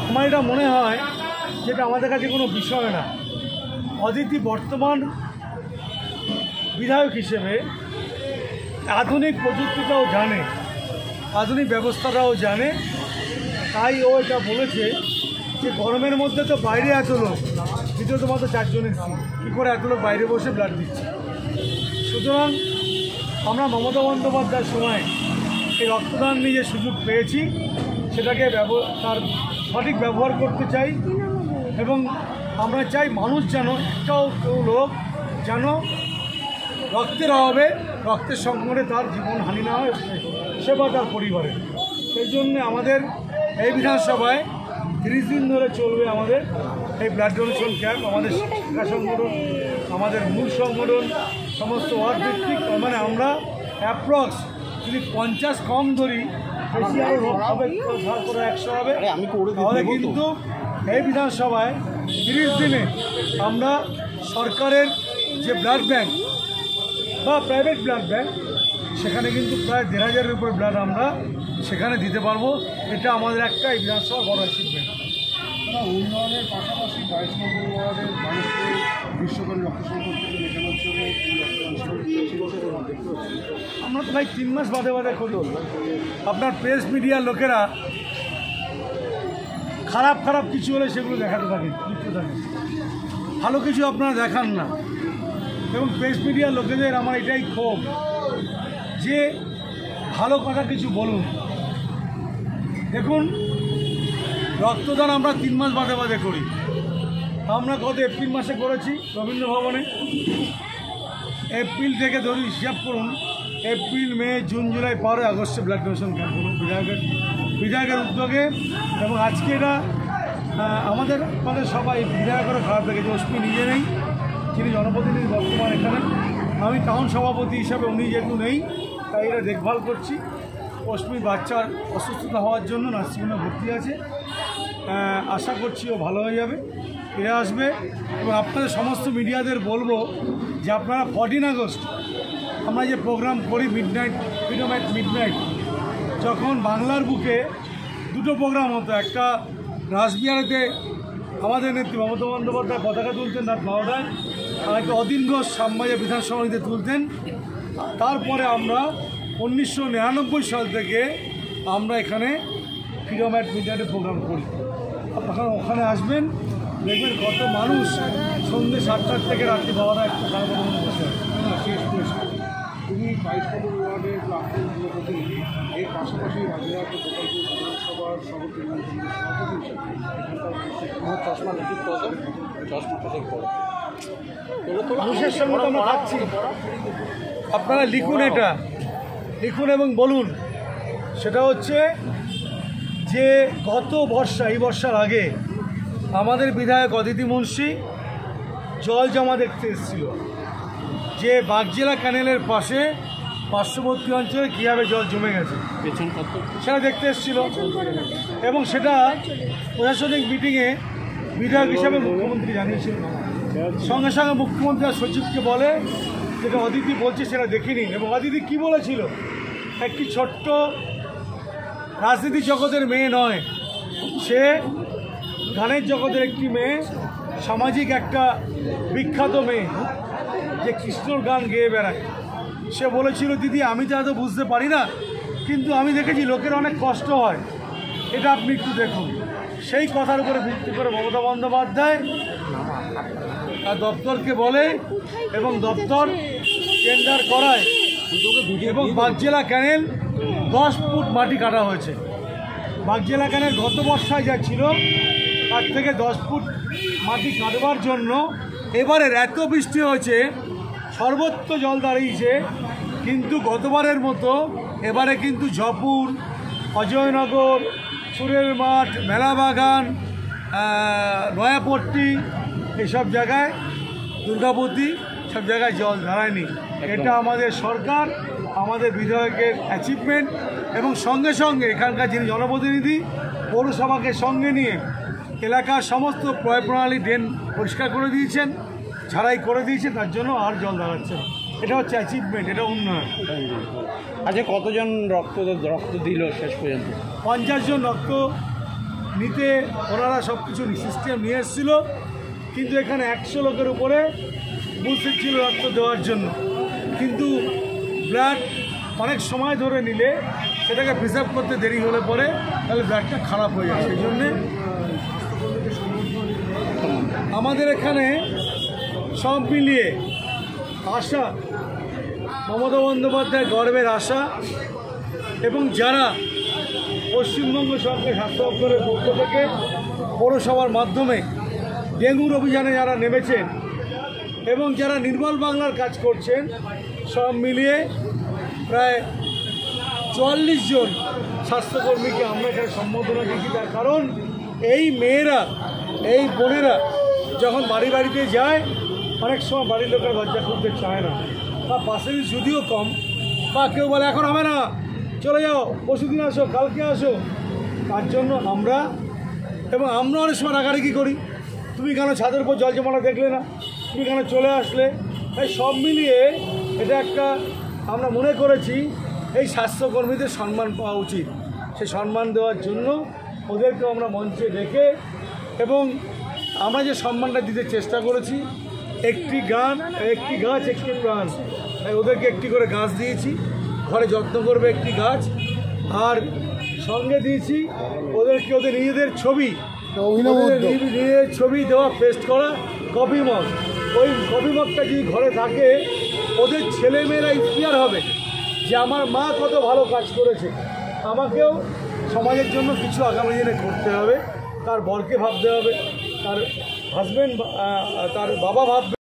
আমার এটা মনে হয় যেটা আমাদের কাছে কোনো বিষয় না। অদিতি বর্তমান বিধায়ক হিসেবে আধুনিক প্রযুক্তিটাও জানে, আধুনিক ব্যবস্থাটাও জানে, তাই ও এটা বলেছে যে গরমের মধ্যে তো বাইরে এত লোক, ভিতরে তো মাত্র 4 জনের সিট, কী করে এত লোক বাইরে বসে ব্লাড দিচ্ছে। সুতরাং আমরা মমতা বন্দ্যোপাধ্যায়ের সময় এই রক্তদান নিয়ে যে সুযোগ পেয়েছি সেটাকে তার সঠিক ব্যবহার করতে চাই, এবং আমরা চাই মানুষ যেন একটাও কেউ লোক যেন রক্তের অভাবে, রক্তের সংকটে তার জীবনহানি না হয়, সে বা তার পরিবারের। সেই জন্যে আমাদের এই বিধানসভায় 30 দিন ধরে চলবে আমাদের এই ব্লাড ডোনেশন ক্যাম্প। আমাদের শিক্ষা সংগঠন, আমাদের মূল সংগঠন, সমস্ত ওয়ার্ড ভিত্তিক, মানে আমরা অ্যাপ্রক্স যদি 50 কম ধরি, বেশি আরও লোক হবে, 100 হবে, তাহলে কিন্তু এই বিধানসভায় 30 দিনে আমরা সরকারের যে ব্লাড ব্যাঙ্ক বা প্রাইভেট ব্লাড ব্যাঙ্ক, সেখানে কিন্তু প্রায় 1500-এর উপর ব্লাড আমরা সেখানে দিতে পারবো। এটা আমাদের একটা এই বিধানসভা বড় অ্যাচিভমেন্ট। উন্নয়নের পাশাপাশি 22 নম্বর ওয়ার্ডের মানুষকে গ্রীষ্মকালীন রক্ত সংকট থেকে মেটানোর জন্য আমরা তো ভাই 3 মাস বাদে বাদে করি। আপনার প্রেস মিডিয়ার লোকেরা খারাপ খারাপ কিছু হলে সেগুলো দেখাতে থাকে, লিখতে থাকে, ভালো কিছু আপনারা দেখান না। এবং প্রেস মিডিয়ার লোকেদের আমার এটাই ক্ষোভ যে ভালো কথা কিছু বলুন। দেখুন, রক্তদান আমরা 3 মাস বাদে বাদে করি। আমরা গত এপ্রিল মাসে করেছি রবীন্দ্র ভবনে। এপ্রিল থেকে ধরি হিসাব করুন, এপ্রিল, মে, জুন, জুলাই, 12 আগস্টে ব্লাড ডোনেশন ক্যাম্প করুন বিধায়কের উদ্যোগে। এবং আজকে এটা আমাদের সবাই বিধায়কেরও খারাপ লেগেছে। অশ্মি নিজে নেই, তিনি জনপ্রতিনিধি বর্তমান এখানে, আমি টাউন সভাপতি হিসাবে, উনি যেহেতু নেই তাই এটা দেখভাল করছি। অশ্মির বাচ্চার অসুস্থতা হওয়ার জন্য নার্সিংহোমে ভর্তি আছে, আশা করছি ও ভালো হয়ে যাবে, ফিরে আসবে। এবং আপনাদের সমস্ত মিডিয়াদের বলবো যে আপনারা 14 আগস্ট আমরা যে প্রোগ্রাম করি ফ্রিডম অ্যাট মিডনাইট, যখন বাংলার বুকে 2টো প্রোগ্রাম হতো, একটা রাসবিহারিতে আমাদের নেত্রী মমতা বন্দ্যোপাধ্যায় পতাকা তুলতেন রাত 12টায়, আর একটা অধীন ঘোষ শ্যামবাজার বিধানসভাতে তুলতেন। তারপরে আমরা 1999 সাল থেকে আমরা এখানে ফ্রিডম অ্যাট মিডনাইটে প্রোগ্রাম করি। আপনারা ওখানে আসবেন, দেখবেন কত মানুষ সন্ধ্যে 7টার থেকে রাত্রি 12টা একটা সারাদিন বসে। শেষ প্রশ্ন, তুমি 22 নম্বর ওয়ার্ডের প্রাক্তন প্রতিনিধি, এর পাশাপাশি রাজুরহাট গোপালপুর বিধানসভার সভাপতি এখানকার চশমা লিখিত মানুষের সঙ্গে তো আমরা থাকছি। আপনারা লিখুন, এটা লিখুন এবং বলুন। সেটা হচ্ছে যে গত বর্ষা, এই বর্ষার আগে আমাদের বিধায়ক অদিতি মুন্সি জল জমা দেখতে এসেছিল, যে বাগজেলা ক্যানেলের পাশে পার্শ্ববর্তী অঞ্চলে কীভাবে জল জমে গেছে সেটা দেখতে এসেছিল। এবং সেটা প্রশাসনিক মিটিংয়ে বিধায়ক হিসাবে মুখ্যমন্ত্রী জানিয়েছিলেন। সঙ্গে সঙ্গে মুখ্যমন্ত্রী আর সচিবকে বলে যেটা অদিতি বলছে সেটা দেখিনি। এবং অদিতি কী বলেছিল, একটি ছোট্ট রাজনীতি জগতের মেয়ে নয়, সে গানের জগতের একটি মেয়ে, সামাজিক একটা বিখ্যাত মেয়ে, যে কৃষ্ণর গান গেয়ে বেড়ায়। সে বলেছিল, দিদি আমি তো এত বুঝতে পারি না, কিন্তু আমি দেখেছি লোকের অনেক কষ্ট হয়, এটা আপনি একটু দেখুন। সেই কথার উপরে ভিত্তি করে মমতা বন্দ্যোপাধ্যায় আর দপ্তরকে বলে এবং দপ্তর টেন্ডার করায়, এবং বাগজেলা ক্যানেল 10 ফুট মাটি কাটা হয়েছে। বাগজেলা ক্যানেল গত বর্ষায় যা ছিল তার থেকে 10 ফুট মাটি কাটবার জন্য এবারের এত বৃষ্টি হয়েছে, সর্বত্র জল দাঁড়িয়েছে। কিন্তু গতবারের মতো এবারে কিন্তু জয়পুর, অজয়নগর, সুরের মাঠ, মেলাবাগান, নয়াপট্টি, এইসব জায়গায়, দুর্গাপতি, সব জায়গায় জল দাঁড়ায়নি। এটা আমাদের সরকার, আমাদের বিধায়কের অ্যাচিভমেন্ট। এবং সঙ্গে সঙ্গে এখানকার যিনি জনপ্রতিনিধি, পৌরসভাকে সঙ্গে নিয়ে এলাকার সমস্ত প্রয় প্রণালী ড্রেন পরিষ্কার করে দিয়েছেন, ঝাড়াই করে দিয়েছেন, তার জন্য আর জল দাঁড়াচ্ছে না। এটা হচ্ছে অ্যাচিভমেন্ট, এটা উন্নয়ন। আচ্ছা, কতজন রক্ত দিল শেষ পর্যন্ত? 50 জন রক্ত নিতে ওনারা সব কিছু সিস্টেম নিয়ে এসেছিলো, কিন্তু এখানে 100 লোকের উপরে উপস্থিত ছিল রক্ত দেওয়ার জন্য। কিন্তু ব্লাড অনেক সময় ধরে নিলে সেটাকে প্রিজার্ভ করতে দেরি হলে পরে তাহলে ব্লাডটা খারাপ হয়ে যায়। সেই জন্যে আমাদের এখানে সব মিলিয়ে আশা, মমতা বন্দ্যোপাধ্যায় গর্বের আশা, এবং যারা পশ্চিমবঙ্গ সরকার স্বাস্থ্য দপ্তরের পক্ষ থেকে পৌরসভার মাধ্যমে ডেঙ্গুর অভিযানে যারা নেমেছেন এবং যারা নির্মল বাংলার কাজ করছেন, সব মিলিয়ে প্রায় 44 জন স্বাস্থ্যকর্মীকে আমরা এখানে সম্বোধনা দিচ্ছি। তার কারণ এই মেয়েরা, এই বোনেরা যখন বাড়ি বাড়িতে যায়, অনেক সময় বাড়ির লোকের দরজা খুলতে চায় না, বা পার্সেন্টেজ যদিও কম, বা কেউ বলে এখন হবে না, চলে যাও, পরশুদিন আসো, কালকে আসো। তার জন্য আমরা অনেক সময় রাগারাগি করি, তুমি কেন ছাদের উপর জল জমাটা দেখলে না, তুমি কেন চলে আসলে। তাই সব মিলিয়ে এটা একটা আমরা মনে করেছি এই স্বাস্থ্যকর্মীদের সম্মান পাওয়া উচিত। সেই সম্মান দেওয়ার জন্য ওদেরকে আমরা মঞ্চে ডেকে এবং আমরা যে সম্মানটা দিতে চেষ্টা করেছি, একটি গাছ একটি প্রাণ, তাই ওদেরকে একটি করে গাছ দিয়েছি, ঘরে যত্ন করবে একটি গাছ, আর সঙ্গে দিয়েছি ওদেরকে ওদের নিজেদের ছবি, নিজেদের ছবি দেওয়া পেস্ট করা কফি মগ। ওই কফি মগটা যদি ঘরে থাকে, ওদের ছেলেমেয়েরা ইন্সপায়ার হবে যে আমার মা কত ভালো কাজ করেছে, আমাকেও সমাজের জন্য কিছু আগামী দিনে করতে হবে। তার বরকে ভাবতে হবে, তার হাজব্যান্ড, তার বাবা ভাববে।